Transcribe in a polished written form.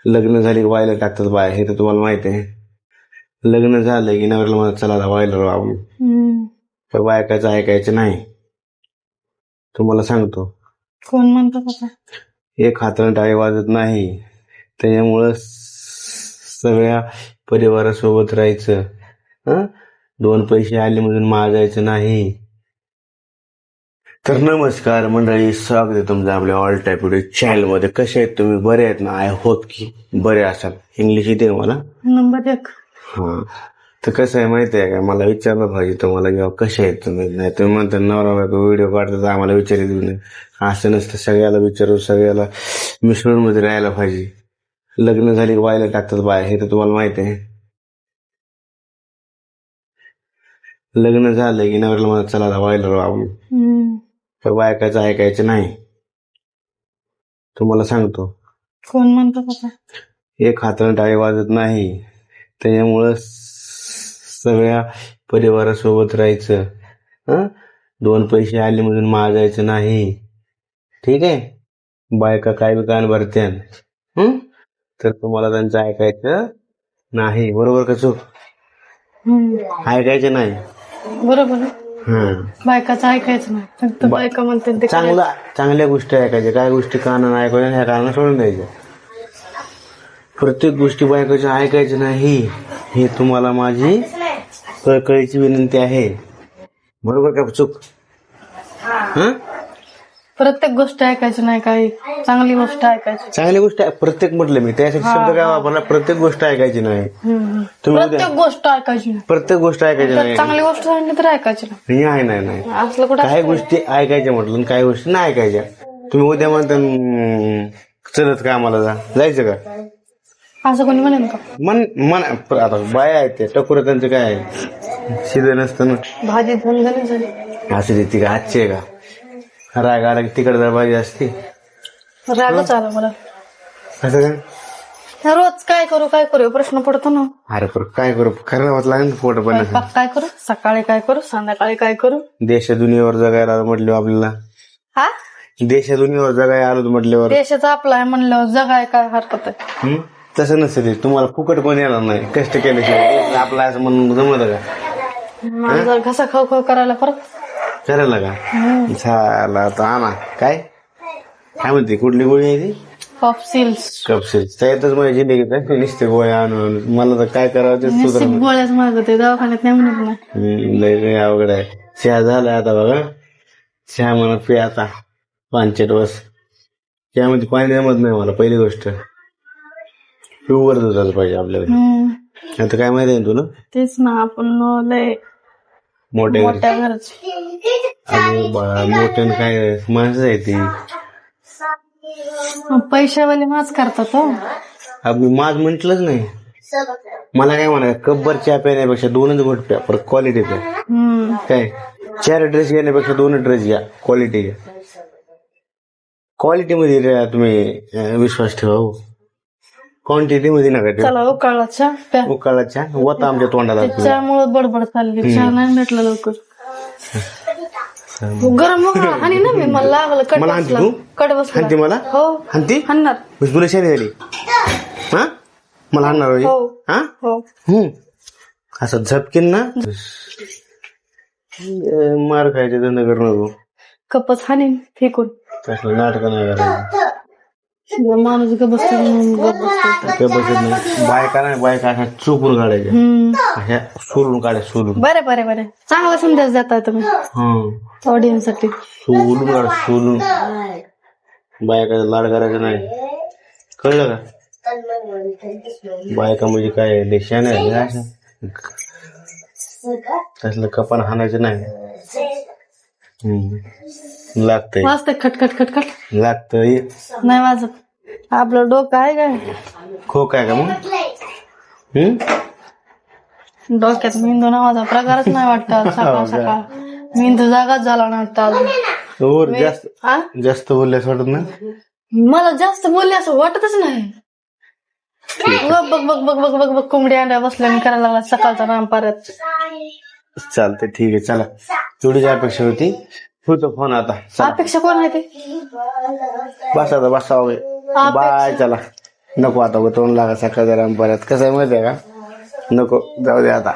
लग्न झाली वायला टाकतात बाया, हे तर तुम्हाला माहिती आहे. लग्न झालं की नवऱ्याला म्हणत चला आता वायला राहू आपण. पण बायकाचं ऐकायचं नाही. तुम्हाला सांगतो, कोण म्हणतो आता? एक हाताने टाळी वाजत नाही. त्याच्यामुळं सगळ्या परिवारासोबत राहायचं. हं? दोन पैसे आले म्हणून मागायचं नाही. तर नमस्कार मंडळी, स्वागत आहे तुमचं आपल्या ऑल टाईप व्हिडिओ चॅनल मध्ये. कसे आहेत तुम्ही? बरे आहेत ना? आय होप की बरे असाल. इंग्लिश येते मला नंबर 1. हा, तर कसं आहे माहिती आहे का, मला विचारलं पाहिजे तुम्हाला जेव्हा कसे आहेत तुम्ही. नाही तुम्ही म्हणता नवरा बायको व्हिडिओ काढतात आम्हाला विचारित नाही. असं नसतं, सगळ्याला विचारू, सगळ्याला मिसळून मध्ये राहायला पाहिजे. लग्न झाली वायला टाकतात बाया, हे तर तुम्हाला माहिती आहे. लग्न झालं की नवऱ्याला म्हणत चला आता वायला राहू आपण. पण बायकाचं ऐकायचं नाही. तुम्हाला सांगतो, कोण म्हणतो आता? एक हाताने टाळी वाजत नाही. त्याच्यामुळं सगळ्या परिवारासोबत राहायचं. हं? दोन पैसे आले म्हणून मागायचं नाही. ठीक आहे? बायका काय बी कान भरत्यान. तर तुम्हाला त्यांचं ऐकायचं नाही. बरोबर का चूक? ऐकायचं नाही. बरोबर. बायकाचं ऐकायचं नाही, फक्त बायका म्हणते ते चांगल्या गोष्टी ऐकायच्या. काय गोष्टी कानानं ऐकायच्या, ह्या कानानं सोडून द्यायच्या. प्रत्येक गोष्टी बायकाच्या ऐकायचं नाही, हे तुम्हाला माझी कळकळीची विनंती आहे. बरोबर का चूक? प्रत्येक गोष्ट ऐकायची नाही, काही चांगली गोष्ट ऐकायची. चांगली गोष्ट प्रत्येक म्हटलं मी, त्यासाठी शब्द काय वापरला? प्रत्येक गोष्ट ऐकायची नाही. प्रत्येक गोष्ट ऐकायची नाही. प्रत्येक गोष्ट ऐकायची नाही. चांगली गोष्ट सांगितली तर ऐकायची नाही. नाही असलं कुठं? काही गोष्टी ऐकायच्या म्हटलं, काही गोष्टी नाही ऐकायच्या. तुम्ही उद्या म्हणता चलत का आम्हाला जायचं का, असं कोणी म्हणेन का? मन आता बाया आहेत त्या टकोर, त्यांचं काय आहे, शिजन नसतं ना. भाजी झणझणीत झाली असं ती का आजची आहे का? राग आला की तिकडे जर भाजी असते. रागच आला मला. असं काय रोज काय करू प्रश्न पडतो ना. अरे काय करू, करावंच लागेल ना पोट पण. काय करू, सकाळी काय करू, संध्याकाळी काय करू. देश दुनियेवर जगायला म्हटलं आपल्याला. हा, देश दुनियेवर जगायला आलो म्हटल्यावर देशाचा आपला आहे म्हणल्यावर जगाय काय हरकत आहे? तसं नसतं ते. तुम्हाला फुकट कोण येणार नाही, कष्ट केल्याशिवाय. आपला असं म्हणून जमत का? जर घसा खाऊ खाऊ करायला परत करायला का? झाला आता आणा. काय म्हणते, कुठली गोळी आहे ती? कपसिल्स. त्यातच माझी जिंदगी निसते गोळ्या आणून. मला तर काय करावं ते सुद्धा गोळ्याच मागवते, दवाखान्यात नाही म्हणत नाही. लय अवघड आहे. चहा झालाय आता बघा. चहा म्हणत पे आता 5 बस. त्यामध्ये पाणी जमत नाही मला. पहिली गोष्ट प्युअर दुधाचं पाहिजे आपल्याकडे. आता काय माहिती आहे तुला? तेच ना, आपण लय मोठ्या घरचे. मोठ्या काय माणसं आहे ती. पैशावाले माच करतात. मी माझ म्हंटलच नाही. मला काय म्हणा, कब्बर चहा पिण्यापेक्षा 2च घोट प्या, पर क्वालिटी प्या. काय 4 ड्रेस घेण्यापेक्षा 2 ड्रेस घ्या, क्वालिटी घ्या. क्वालिटी मध्ये तुम्ही विश्वास ठेवा. क्वांटिटी मध्ये नका ठेवा. चला उकाळा चहा होता आमच्या तोंडाला. त्याच्यामुळे बडबड चालली. चहा नाही भेटला लवकर. गरम आणि ना मी मला लागलं मला हानती मला. हो हानती हाणणार. तुला शादी झाली. हा, मला हाणणार हो. असं झपकीन ना मार खायचे धंदा कर नको. कपच हाणीन फेकून. कसलं नाटक नाही करायचं. माणूस ग बसत नाही. बायका अशा चुकून काढायच्या, अशा सोलून काढायच्या, सोलून. बरे चांगला संदेश देताय तुम्ही ऑडियन्स साठी. सोलून बायका लाड करायचं नाही, कळलं का? बायका म्हणजे काय देशाने तसलं कपान हाणायचं नाही. लागतंय वाजतंय खटखट लागतंय. नाही वाजत. आपलं डोकं आहे काय खोक आहे का मग? डोक्यात मेंदू नावाचा प्रकारच नाही वाटतं. सकाळ मेंदू जागाच झाला नाही अजून. जास्त बोलल्यास वाटत ना मला. जास्त बोलले असं वाटतच नाही. बघ कोंबडी अंड्या बसल्या मी करायला लागला सकाळचा राम परत. चालतंय, ठीक आहे. चला, तेवढीच अपेक्षा होती. तुझा फोन आता. अपेक्षा कोण आहे ते? बस आता, बसा. बाय. चला. नको आता तोंड लागा सकाळ जरा परत कसं आहे माहिती आहे का नको जाऊ दे आता